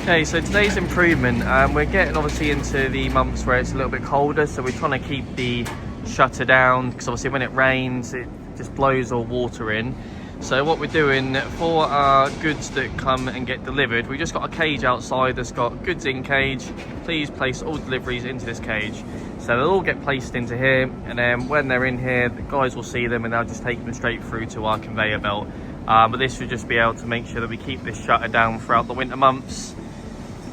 Okay, so today's improvement, we're getting obviously into the months where it's a little bit colder, so we're trying to keep the shutter down because obviously when it rains it just blows all water in. So what we're doing for our goods that come and get delivered, we just got a cage outside that's got goods in cage. Please place all deliveries into this cage. So they'll all get placed into here, and then when they're in here, the guys will see them and they'll just take them straight through to our conveyor belt. But this should just be able to make sure that we keep this shutter down throughout the winter months,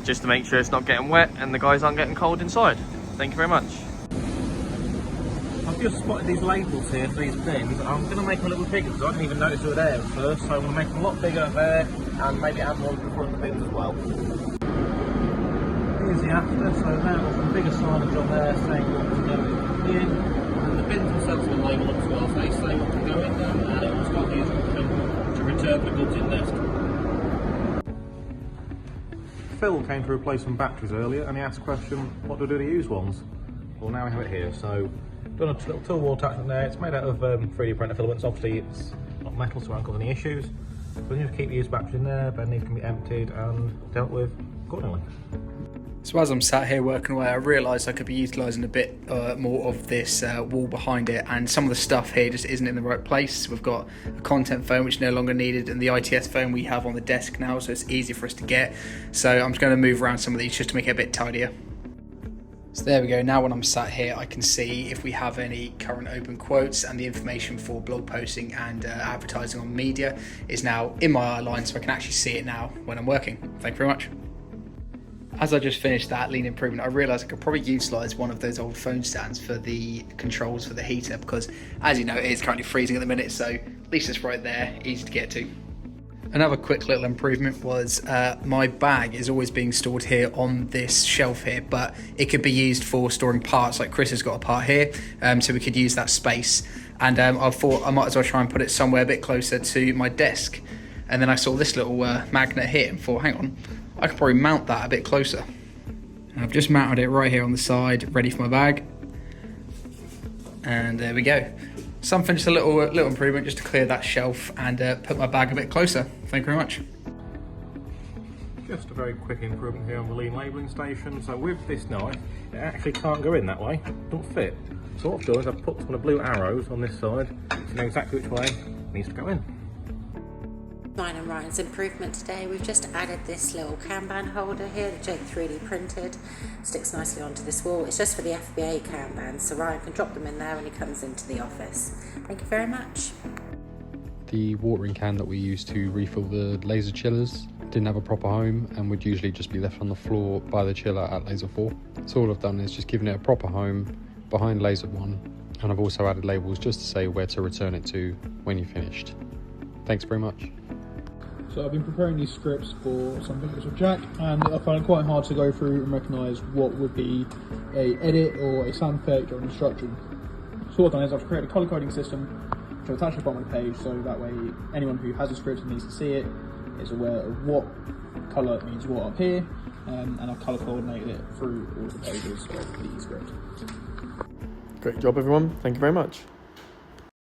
just to make sure it's not getting wet and the guys aren't getting cold inside. Thank you very much. I've just spotted these labels here for these bins. I'm going to make them a little bigger because I didn't even notice they were there at first, so I want to make them a lot bigger there and maybe add one to the front of the bins as well. Here's the after, so now got some bigger signage on there saying what can go in here, and the bins themselves have been labelled up as well, so they say what can go in them, and it also got the instruction to return the goods in nest. Phil came to replace some batteries earlier and he asked the question, what do I do to used ones? Well, now we have it here. So done a little tool wall attachment there. It's made out of 3D printer filaments. Obviously it's not metal, so it won't cause any issues. So we need to keep the used batteries in there, but they can be emptied and dealt with accordingly. So as I'm sat here working away, I realised I could be utilising a bit more of this wall behind it, and some of the stuff here just isn't in the right place. We've got a content phone which is no longer needed, and the ITS phone we have on the desk now, so it's easier for us to get. So I'm just going to move around some of these just to make it a bit tidier. So there we go. Now when I'm sat here, I can see if we have any current open quotes, and the information for blog posting and advertising on media is now in my eye line, so I can actually see it now when I'm working. Thank you very much. As I just finished that lean improvement, I realised I could probably utilise one of those old phone stands for the controls for the heater, because as you know, it is currently freezing at the minute, so at least it's right there, easy to get to. Another quick little improvement was my bag is always being stored here on this shelf here, but it could be used for storing parts, like Chris has got a part here, so we could use that space. And I thought I might as well try and put it somewhere a bit closer to my desk. And then I saw this little magnet here and thought, hang on, I could probably mount that a bit closer. And I've just mounted it right here on the side, ready for my bag. And there we go. Something, just a little improvement just to clear that shelf and put my bag a bit closer. Thank you very much. Just a very quick improvement here on the lean labelling station. So with this knife, it actually can't go in that way, it don't fit. So what I've done is I've put some of the blue arrows on this side to know exactly which way it needs to go in. Mine and Ryan's improvement today, we've just added this little Kanban holder here that Jake 3D printed. Sticks nicely onto this wall. It's just for the FBA Kanbans, so Ryan can drop them in there when he comes into the office. Thank you very much. The watering can that we used to refill the laser chillers didn't have a proper home and would usually just be left on the floor by the chiller at laser 4. So all I've done is just given it a proper home behind laser 1, and I've also added labels just to say where to return it to when you're finished. Thanks very much. So I've been preparing these scripts for some videos with Jack, and I find it quite hard to go through and recognise what would be a edit or a sound effect or an instruction. So what I've done is I've created a colour coding system to attach to the bottom of the page, so that way anyone who has a script and needs to see it is aware of what colour means what up here, and I've colour coordinated it through all of the pages of the script. Great job everyone, thank you very much.